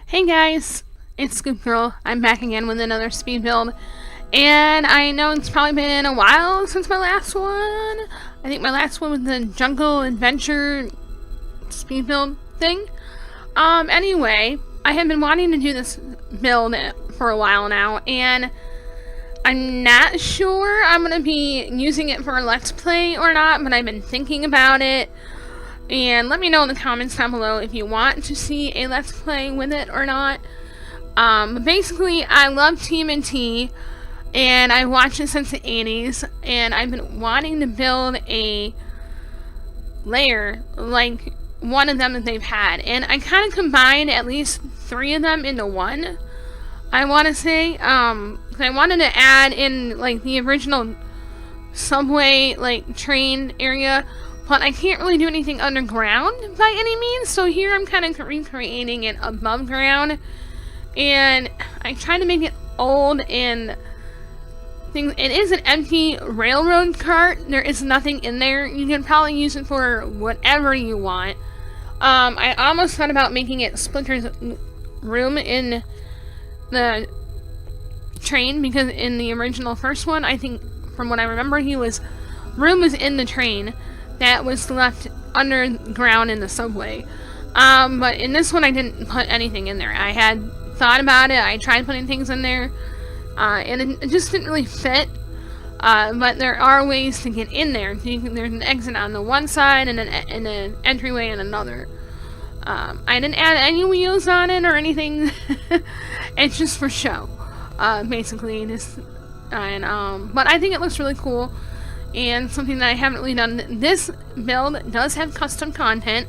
Hey guys, it's ScoopGirl. I'm back again with another speed build, and I know it's probably been a while since my last one. I think my last one was the jungle adventure speed build thing. Anyway, I have been wanting to do this build for a while now, and I'm not sure I'm going to be using it for a let's play or not, but I've been thinking about it. And let me know in the comments down below if you want to see a let's play with it or not. Basically, I love TMNT, and I watched it since the 80s, and I've been wanting to build a lair like one of them that they've had. And I kind of combined at least 3 of them into one, I want to say. 'Cause I wanted to add in like the original subway like train area, but I can't really do anything underground by any means, so here I'm kind of recreating it above ground, and I try to make it old and things. It is an empty railroad cart. There is nothing in there. You can probably use it for whatever you want. I almost thought about making it Splinter's room in the train, because in the original first one, I think from what I remember, room was in the train that was left underground in the subway. But in this one, I didn't put anything in there. I had thought about it. I tried putting things in there, and it just didn't really fit. But there are ways to get in there. There's an exit on the one side and an entryway on another. I didn't add any wheels on it or anything. It's just for show, basically. But I think it looks really cool, and something that I haven't really done. This build does have custom content.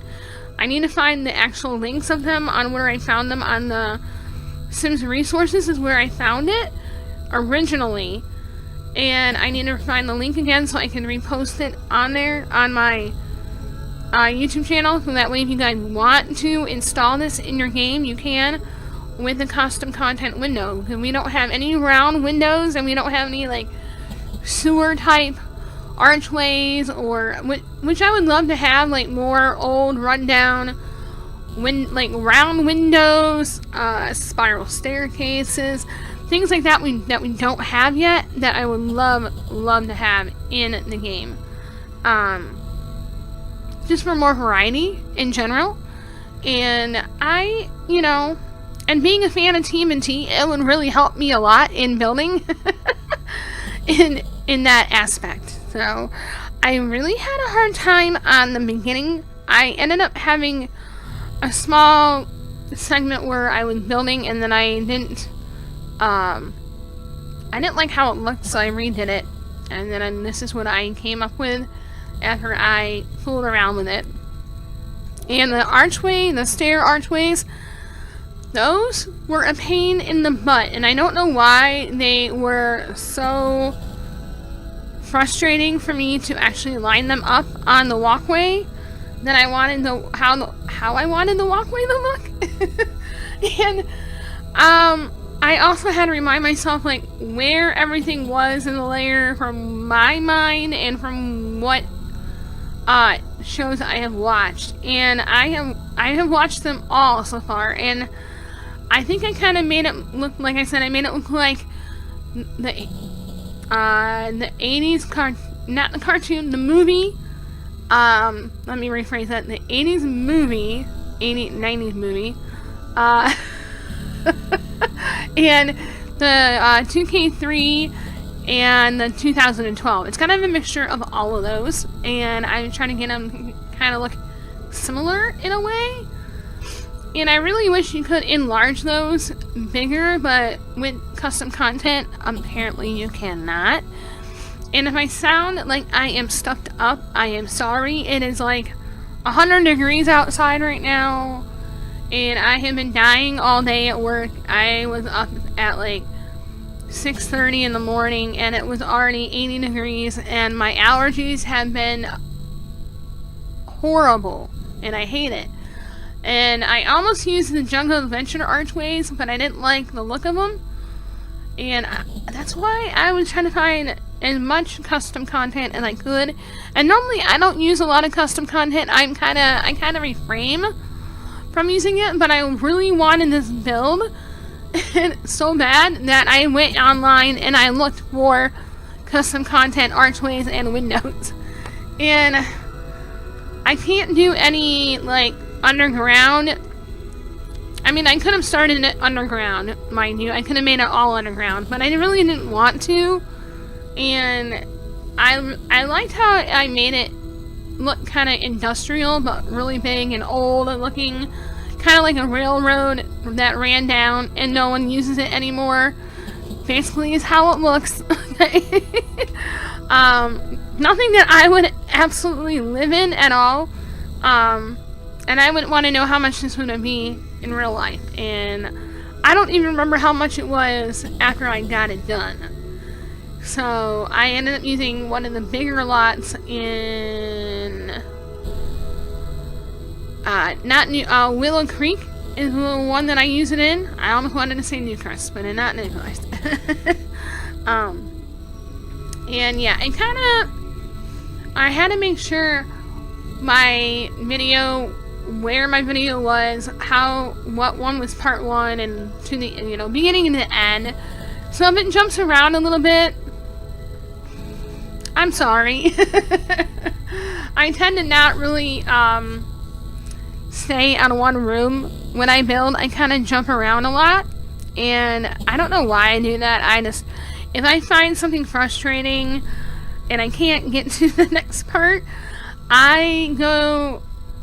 I need to find the actual links of them on where I found them on the Sims resources is where I found it originally, and I need to find the link again so I can repost it on there on my YouTube channel, so that way if you guys want to install this in your game, you can with the custom content window, because we don't have any round windows, and we don't have any like sewer type archways, or which I would love to have, like more old rundown like round windows, spiral staircases, things like that we don't have yet, that I would love to have in the game, just for more variety in general. And and being a fan of TMNT, it would really help me a lot in building in that aspect. So I really had a hard time on the beginning. I ended up having a small segment where I was building, and then I didn't like how it looked, so I redid it, and then this is what I came up with after I fooled around with it. And the stair archways, those were a pain in the butt, and I don't know why they were so frustrating for me to actually line them up on the walkway that I wanted how I wanted the walkway to look. And I also had to remind myself like where everything was in the layer from my mind and from what shows I have watched, and I have watched them all so far, and I think I kind of made it look, like I said, I made it look like the 80s not the cartoon, the movie. Let me rephrase that. The 80s movie, 90s movie, and the 2K3 and the 2012. It's kind of a mixture of all of those, and I'm trying to get them kind of look similar in a way. And I really wish you could enlarge those bigger, but with custom content, apparently you cannot. And if I sound like I am stuffed up, I am sorry. It is like 100 degrees outside right now, and I have been dying all day at work. I was up at like 6:30 in the morning, and it was already 80 degrees, and my allergies have been horrible, and I hate it. And I almost used the Jungle Adventure archways, but I didn't like the look of them. And that's why I was trying to find as much custom content as I could. And normally I don't use a lot of custom content. I kind of refrain from using it, but I really wanted this build so bad that I went online and I looked for custom content, archways, and windows. And I can't do any, like, underground. I mean, I could have started it underground, mind you. I could have made it all underground, but I really didn't want to. And I liked how I made it look kind of industrial, but really big and old and looking kind of like a railroad that ran down and no one uses it anymore. Basically is how it looks. Nothing that I would absolutely live in at all. And I wouldn't want to know how much this would be in real life. And I don't even remember how much it was after I got it done. So I ended up using one of the bigger lots in Willow Creek is the one that I use it in. I almost wanted to say Newcrest, but not Newcrest. And yeah, it kind of, I had to make sure my video, where my video was, what one was part 1 and to the, beginning and the end. So if it jumps around a little bit, I'm sorry. I tend to not really stay out of one room when I build. I kind of jump around a lot, and I don't know why I do that. If I find something frustrating and I can't get to the next part, I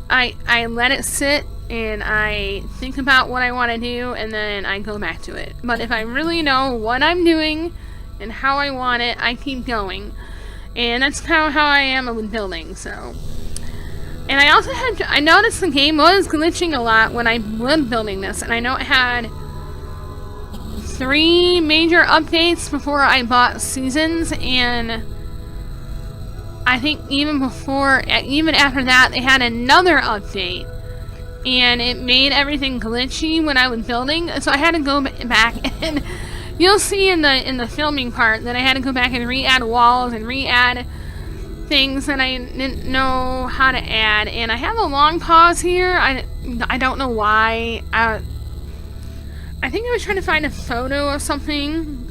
let it sit and I think about what I want to do, and then I go back to it. But if I really know what I'm doing and how I want it, I keep going. And that's kind of how I am with building, so. And I noticed the game was glitching a lot when I was building this, and I know it had 3 major updates before I bought Seasons, and I think even after that, they had another update, and it made everything glitchy when I was building, so I had to go back, and you'll see in the filming part that I had to go back and re-add walls and re-add things that I didn't know how to add. And I have a long pause here. I don't know why. I think I was trying to find a photo of something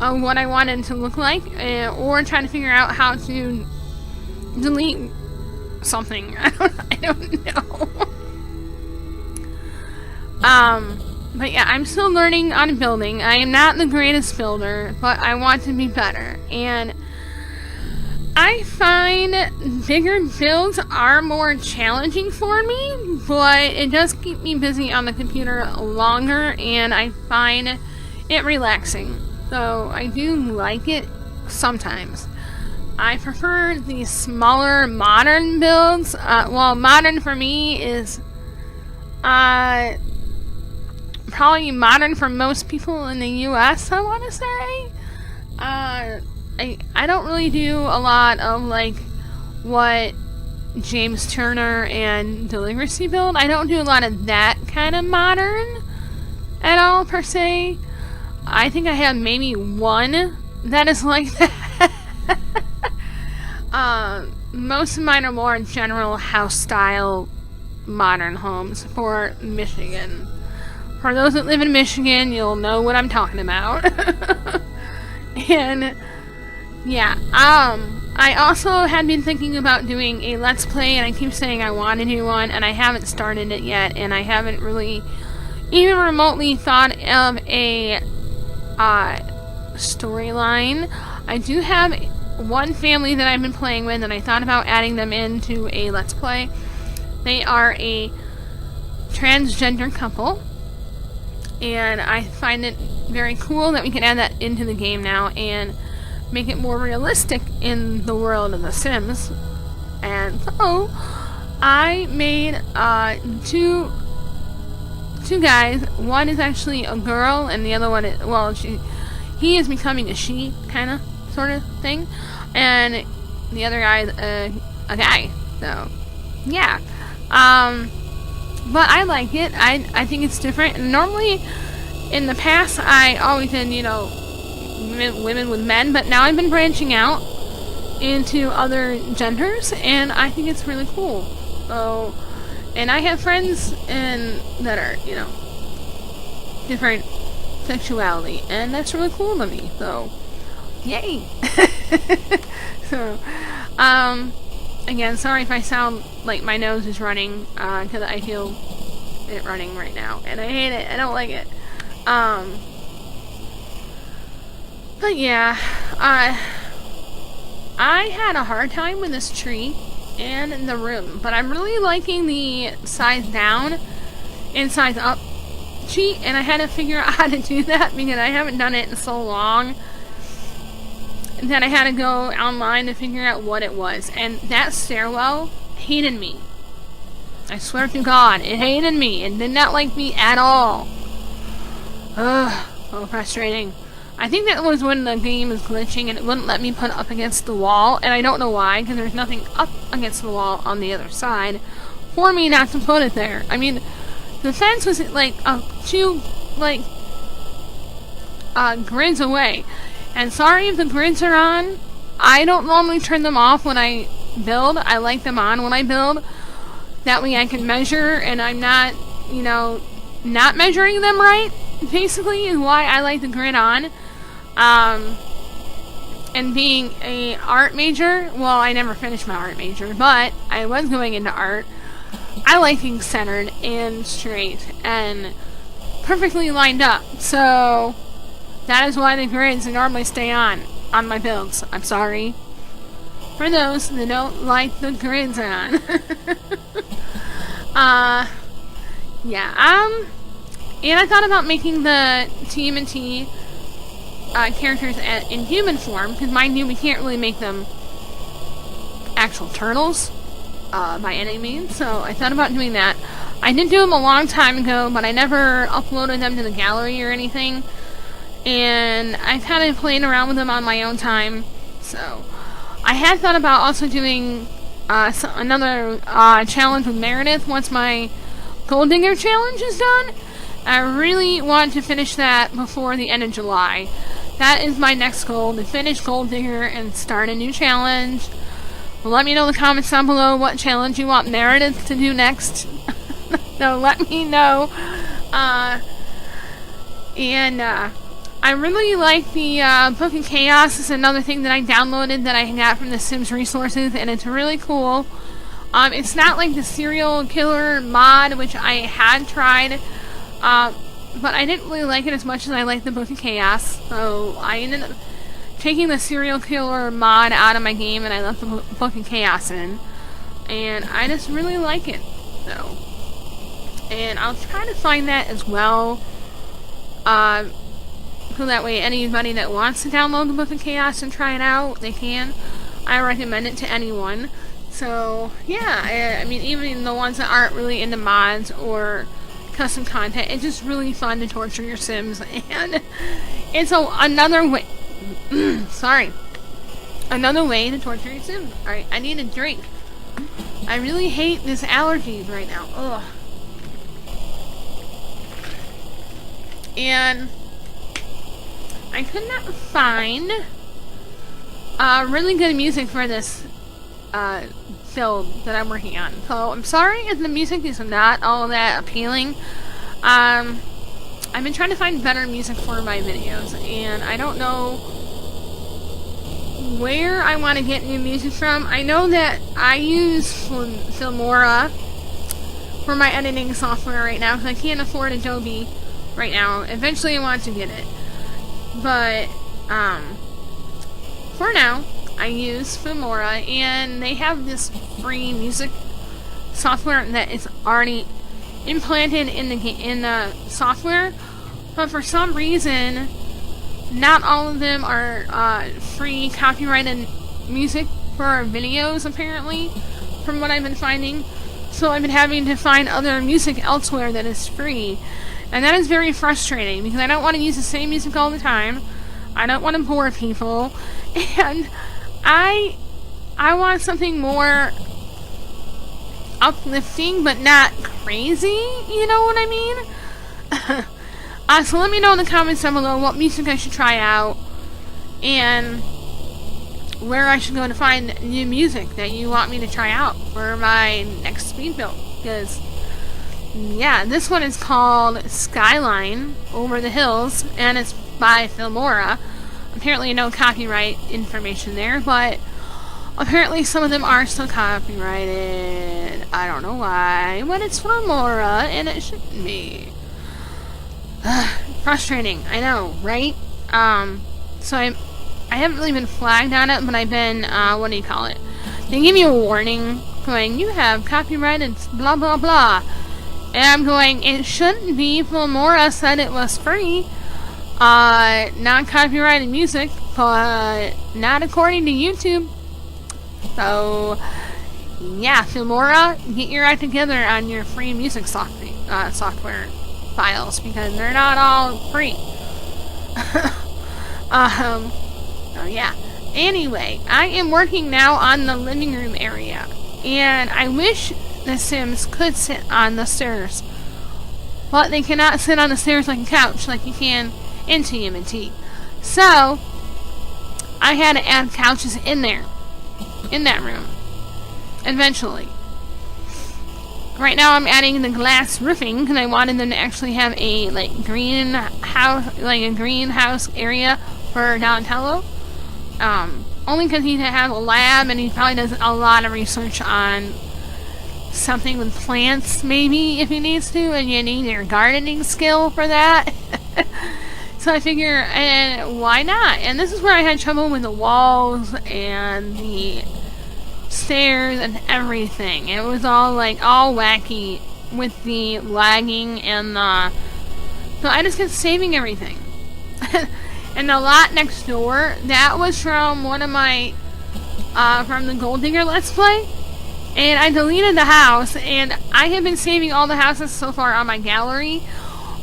of what I wanted to look like, or trying to figure out how to delete something. I don't know. But yeah, I'm still learning on building. I am not the greatest builder, but I want to be better. And I find bigger builds are more challenging for me, but it does keep me busy on the computer longer, and I find it relaxing. So I do like it sometimes. I prefer the smaller modern builds. Well, modern for me is probably modern for most people in the US, I want to say. I don't really do a lot of like what James Turner and Delivery build. I don't do a lot of that kind of modern at all per se. I think I have maybe one that is like that. Most of mine are more general house style modern homes for Michigan. For those that live in Michigan, you'll know what I'm talking about. And yeah, I also had been thinking about doing a Let's Play, and I keep saying I want to do one, and I haven't started it yet, and I haven't really even remotely thought of a storyline. I do have one family that I've been playing with, and I thought about adding them into a Let's Play. They are a transgender couple, and I find it very cool that we can add that into the game now and make it more realistic in the world of The Sims. And so I made two guys. One is actually a girl, and the other one is, well, he is becoming a she, kind of, sort of thing, and the other guy is a guy. So yeah, but I like it. I think it's different. And normally in the past I always did, women with men, but now I've been branching out into other genders, and I think it's really cool. So And I have friends that are, different sexuality, and that's really cool to me, so yay. So, again, sorry if I sound like my nose is running, because I feel it running right now, and I hate it. I don't like it. But yeah, I had a hard time with this tree and the room, but I'm really liking the size down and size up cheat, and I had to figure out how to do that because I haven't done it in so long that I had to go online to figure out what it was. And that stairwell hated me. I swear to God, it hated me. It did not like me at all. Ugh, so frustrating. I think that was when the game was glitching and it wouldn't let me put up against the wall, and I don't know why, because there's nothing up against the wall on the other side for me not to put it there. I mean, the fence was like two grids away. And sorry if the grids are on. I don't normally turn them off when I build. I like them on when I build. That way I can measure, and I'm not, not measuring them right, basically, is why I like the grid on. And being a art major, well, I never finished my art major, but I was going into art. I like being centered and straight and perfectly lined up. So that is why the grids normally stay on my builds. I'm sorry for those that don't like the grids on. Yeah, and I thought about making the TMNT characters in human form, because mind you, we can't really make them actual turtles by any means, so I thought about doing that. I did do them a long time ago, but I never uploaded them to the gallery or anything, and I've kind of played around with them on my own time. So I had thought about also doing another challenge with Meredith once my Gold Digger challenge is done. I really want to finish that before the end of July. That is my next goal, to finish Gold Digger and start a new challenge. Well, let me know in the comments down below what challenge you want Meredith to do next. No, let me know. I really like the Book of Chaos. It's another thing that I downloaded that I got from the Sims resources, and it's really cool. It's not like the serial killer mod, which I had tried, but I didn't really like it as much as I liked the Book of Chaos, so I ended up taking the serial killer mod out of my game, and I left the Book of Chaos in, and I just really like it, so. And I'll try to find that as well, so that way anybody that wants to download the Book of Chaos and try it out, they can. I recommend it to anyone. So, yeah, I mean, even the ones that aren't really into mods or custom content, it's just really fun to torture your Sims, and it's another way, another way to torture your Sims. Alright, I need a drink. I really hate this allergies right now. Ugh. And I could not find really good music for this build that I'm working on. So I'm sorry if the music is not all that appealing. I've been trying to find better music for my videos, and I don't know where I want to get new music from. I know that I use Filmora for my editing software right now, because I can't afford Adobe right now. Eventually I want to get it. But, for now, I use Filmora, and they have this free music software that is already implanted in the software, but for some reason, not all of them are free copyrighted music for our videos, apparently, from what I've been finding. So I've been having to find other music elsewhere that is free, and that is very frustrating, because I don't want to use the same music all the time. I don't want to bore people, and I want something more uplifting, but not crazy, you know what I mean? So let me know in the comments down below what music I should try out, and where I should go to find new music that you want me to try out for my next speed build. because, yeah, this one is called Skyline Over the Hills, and it's by Filmora. Apparently no copyright information there, but apparently some of them are still copyrighted. I don't know why, but it's Filmora, and it shouldn't be. Frustrating, I know, right? So I haven't really been flagged on it, but I've been, what do you call it? They give you a warning going, you have copyrighted blah blah blah. And I'm going, it shouldn't be. Filmora said it was free. Non-copyrighted music, but not according to YouTube. So, yeah, Filmora, get your act together on your free music software files, because they're not all free. So yeah. Anyway, I am working now on the living room area, and I wish the Sims could sit on the stairs, but they cannot sit on the stairs like a couch like you can in TMNT. So I had to add couches in there, in that room, eventually. Right now I'm adding the glass roofing because I wanted them to actually have a greenhouse area for Donatello. Only because he has a lab and he probably does a lot of research on something with plants, maybe, if he needs to, and you need your gardening skill for that. So I figure, and why not? And this is where I had trouble with the walls and the stairs and everything. It was all wacky with the lagging and the... So I just kept saving everything. And the lot next door, that was from one of my, from the Gold Digger Let's Play. And I deleted the house, and I have been saving all the houses so far on my gallery,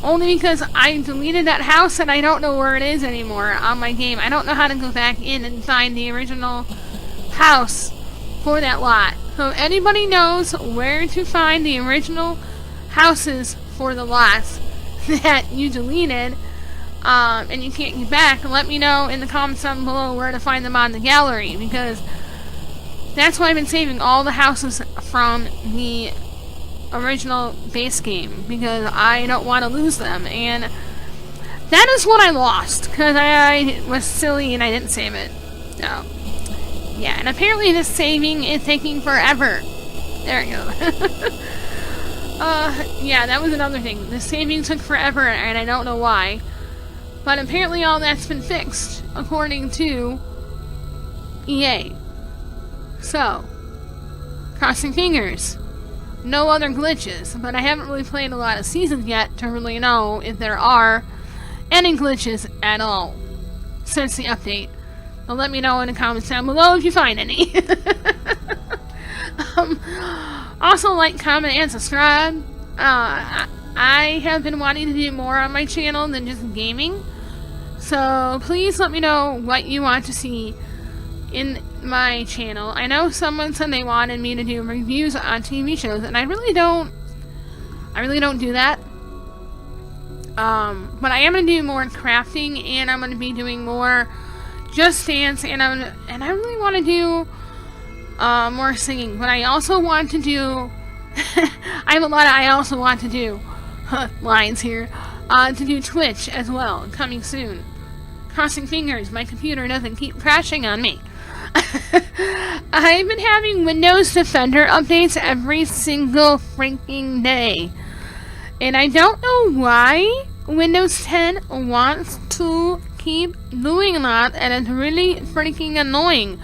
only because I deleted that house and I don't know where it is anymore on my game. I don't know how to go back in and find the original house for that lot. So if anybody knows where to find the original houses for the lots that you deleted, and you can't get back, let me know in the comments down below where to find them on the gallery, because that's why I've been saving all the houses from the original base game, because I don't want to lose them. And that is what I lost, because I was silly and I didn't save it. So, yeah, and apparently this saving is taking forever. There we go. Yeah, that was another thing. The saving took forever, and I don't know why. But apparently all that's been fixed, according to EA. So, crossing fingers. No other glitches, but I haven't really played a lot of seasons yet to really know if there are any glitches at all since the update. So let me know in the comments down below if you find any. Also, like, comment, and subscribe. I have been wanting to do more on my channel than just gaming. So please let me know what you want to see in my channel. I know someone said they wanted me to do reviews on TV shows, and I really don't do that. But I am gonna do more crafting, and I'm gonna be doing more Just Dance, and I really want to do more singing. But I also want to do I have a lot of I also want to do lines here to do Twitch as well, coming soon. Crossing fingers my computer doesn't keep crashing on me. I've been having Windows Defender updates every single freaking day, and I don't know why Windows 10 wants to keep doing that, and it's really freaking annoying.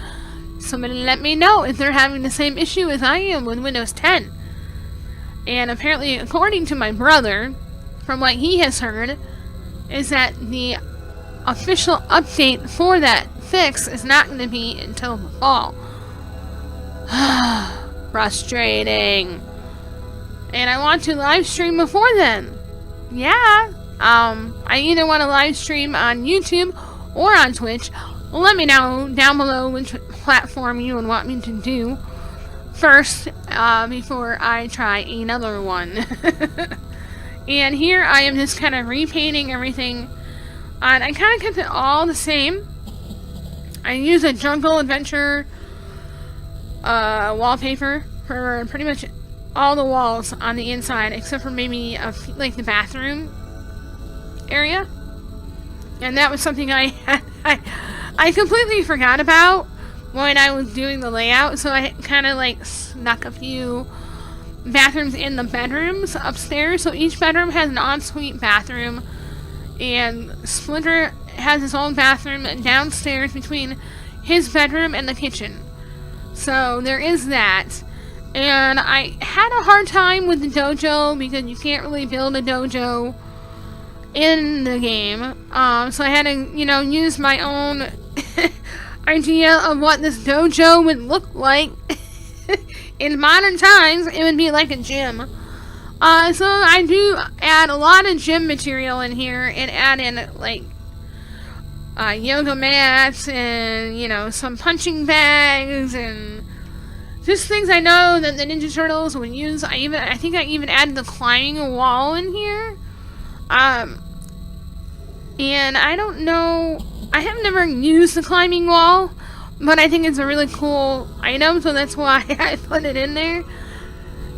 Somebody let me know if they're having the same issue as I am with Windows 10. And apparently, according to my brother, from what he has heard, is that the official update for that fix is not going to be until the fall. Frustrating. And I want to live stream before then. Yeah. I either want to live stream on YouTube or on Twitch. Let me know down below which platform you would want me to do first, before I try another one. And here I am just kind of repainting everything. And I kind of kept it all the same. I use a Jungle Adventure wallpaper for pretty much all the walls on the inside, except for maybe like the bathroom area. And that was something I completely forgot about when I was doing the layout, so I kind of like snuck a few bathrooms in the bedrooms upstairs. So each bedroom has an ensuite bathroom, and Splinter has his own bathroom downstairs between his bedroom and the kitchen. So there is that. And I had a hard time with the dojo because you can't really build a dojo in the game. So I had to, use my own idea of what this dojo would look like. In modern times, it would be like a gym. So I do add a lot of gym material in here and add in, like, yoga mats and, some punching bags and just things I know that the Ninja Turtles would use. I think I even added the climbing wall in here. And I don't know, I have never used the climbing wall, but I think it's a really cool item, so that's why I put it in there.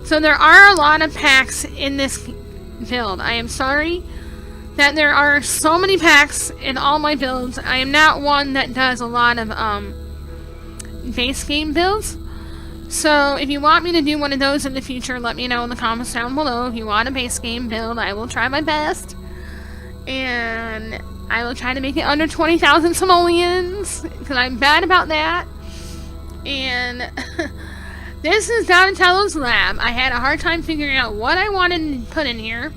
So there are a lot of packs in this build. I am sorry that there are so many packs in all my builds. I am not one that does a lot of base game builds. So if you want me to do one of those in the future, let me know in the comments down below. If you want a base game build, I will try my best. And I will try to make it under 20,000 simoleons, because I'm bad about that. And this is Donatello's lab. I had a hard time figuring out what I wanted to put in here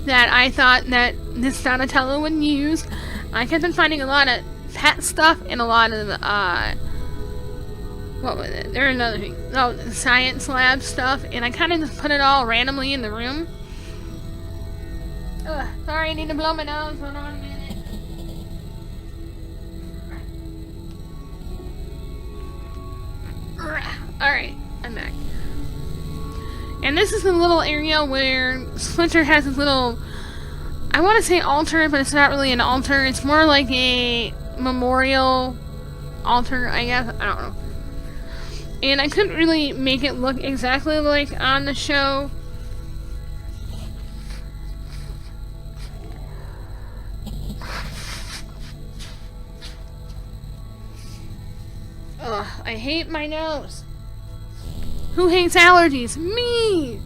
that I thought that this Donatello would use. I kept on finding a lot of pet stuff and a lot of, what was it? There's another thing. Oh, the science lab stuff. And I kind of just put it all randomly in the room. Ugh, sorry, I need to blow my nose. Hold on a minute. Alright, I'm back. And this is the little area where Splinter has his little, I want to say altar, but it's not really an altar. It's more like a memorial altar, I guess. I don't know. And I couldn't really make it look exactly like on the show. Ugh, I hate my nose. Who hates allergies? Me!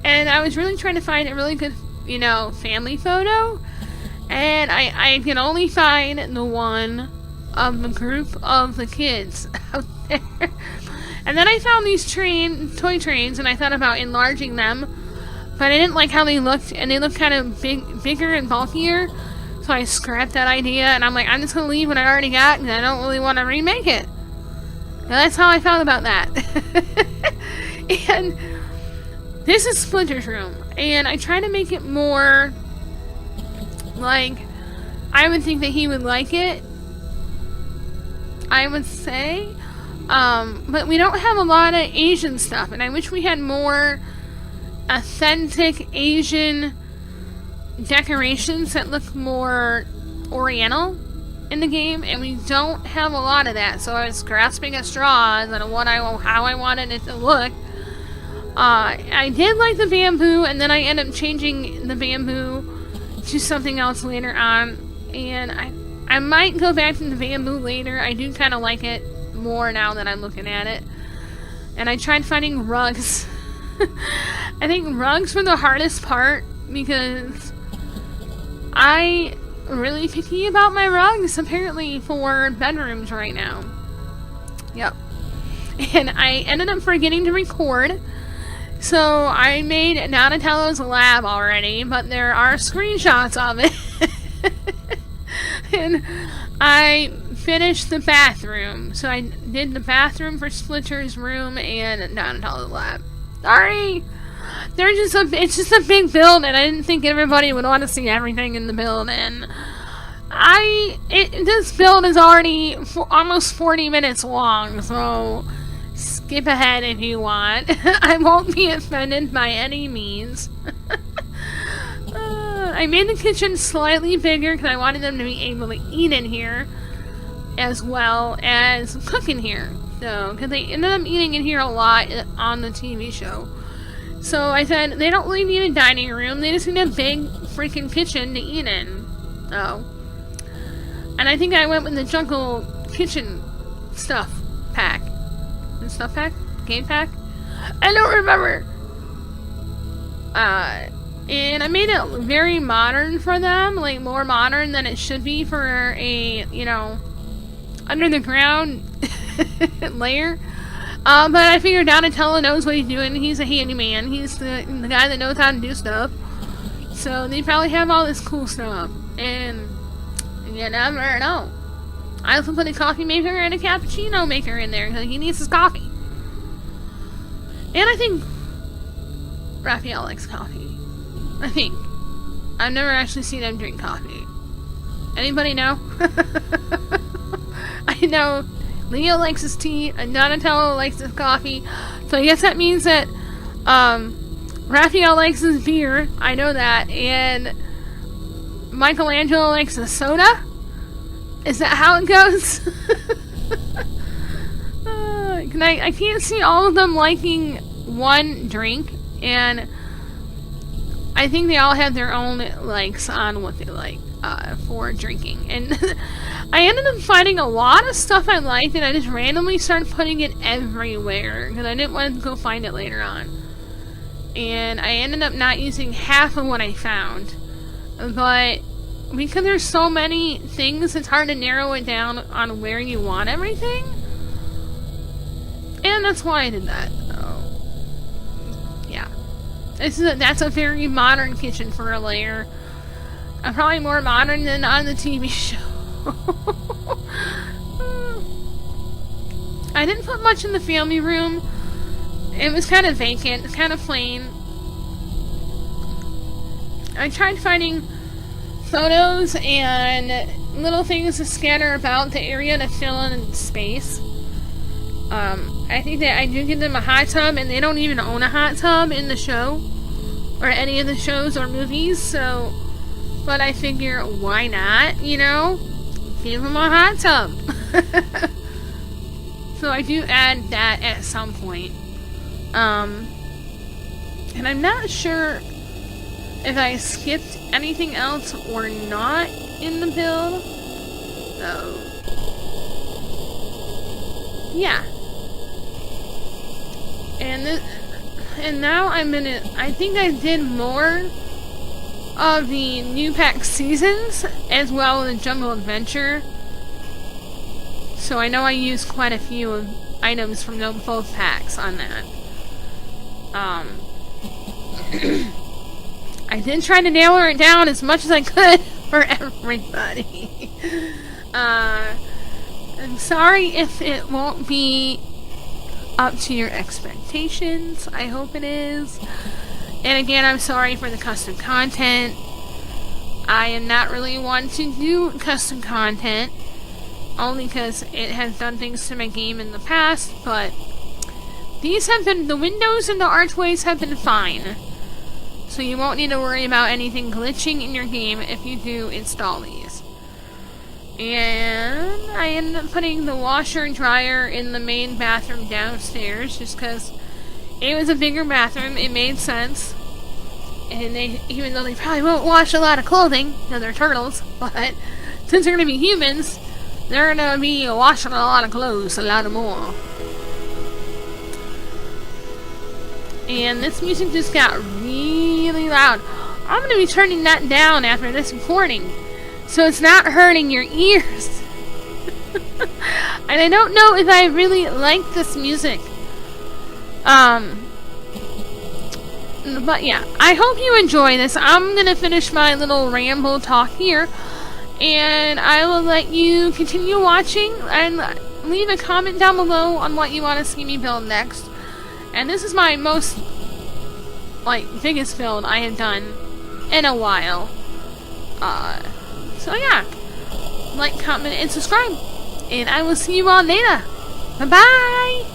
And I was really trying to find a really good, family photo. And I can only find the one of the group of the kids out there. And then I found these toy trains, and I thought about enlarging them. But I didn't like how they looked, and they looked kind of bigger and bulkier. So I scrapped that idea, and I'm like, I'm just going to leave what I already got, and I don't really want to remake it. And that's how I felt about that. And this is Splinter's room, and I try to make it more like I would think that he would like it, I would say. But we don't have a lot of Asian stuff, and I wish we had more authentic Asian decorations that look more oriental in the game, and we don't have a lot of that. So I was grasping at straws on how I wanted it to look. I did like the bamboo, and then I ended up changing the bamboo to something else later on, and I might go back to the bamboo later. I do kind of like it more now that I'm looking at it. And I tried finding rugs. I think rugs were the hardest part, because I'm really picky about my rugs, apparently, for bedrooms right now. Yep. And I ended up forgetting to record, so I made Donatello's lab already, but there are screenshots of it. And I finished the bathroom, so I did the bathroom for Splinter's room and Donatello's lab. Sorry! It's just a big build, and I didn't think everybody would want to see everything in the build, and this build is already almost 40 minutes long, so skip ahead if you want. I won't be offended by any means. I made the kitchen slightly bigger because I wanted them to be able to eat in here as well as cook in here. So, because they ended up eating in here a lot on the TV show. So I said, they don't really need a dining room, they just need a big freaking kitchen to eat in. So. And I think I went with the Jungle Kitchen stuff pack. The stuff pack? Game pack? I don't remember. And I made it very modern for them, like more modern than it should be for a, you know, under the ground lair. But I figured Donatello knows what he's doing. He's a handyman. He's the guy that knows how to do stuff. So they probably have all this cool stuff. And you never know. I also put a coffee maker and a cappuccino maker in there because he needs his coffee. And I think Raphael likes coffee. I think. I've never actually seen him drink coffee. Anybody know? I know Leo likes his tea and Donatello likes his coffee. So I guess that means that Raphael likes his beer. I know that. And Michelangelo likes a soda? Is that how it goes? I can't see all of them liking one drink, and I think they all have their own likes on what they like for drinking. And I ended up finding a lot of stuff I liked, and I just randomly started putting it everywhere because I didn't want to go find it later on. And I ended up not using half of what I found, but because there's so many things, it's hard to narrow it down on where you want everything. And that's why I did that. So, yeah. That's a very modern kitchen for a lair. Probably more modern than on the TV show. I didn't put much in the family room. It was kind of vacant, kind of plain. I tried finding photos and little things to scatter about the area to fill in space. I think that I do give them a hot tub, and they don't even own a hot tub in the show, or any of the shows or movies, so, but I figure, why not, you know? Give them a hot tub. So I do add that at some point. And I'm not sure if I skipped anything else or not in the build. So, yeah. And now I'm in it. I think I did more of the new pack seasons as well as the Jungle Adventure. So I know I used quite a few items from both packs on that. I did try to nail it down as much as I could for everybody. I'm sorry if it won't be up to your expectations. I hope it is. And again, I'm sorry for the custom content. I am not really one to do custom content, only because it has done things to my game in the past, but these have been, the windows and the archways have been fine. So you won't need to worry about anything glitching in your game if you do install these. And I ended up putting the washer and dryer in the main bathroom downstairs just because it was a bigger bathroom. It made sense. And they, even though they probably won't wash a lot of clothing, because they're turtles, but since they're going to be humans, they're going to be washing a lot of clothes, a lot more. And this music just got really loud. I'm going to be turning that down after this recording, so it's not hurting your ears. And I don't know if I really like this music. But yeah, I hope you enjoy this. I'm going to finish my little ramble talk here, and I will let you continue watching and leave a comment down below on what you want to see me build next. And this is my most, biggest build I have done in a while. So yeah. Like, comment, and subscribe. And I will see you all later. Bye-bye!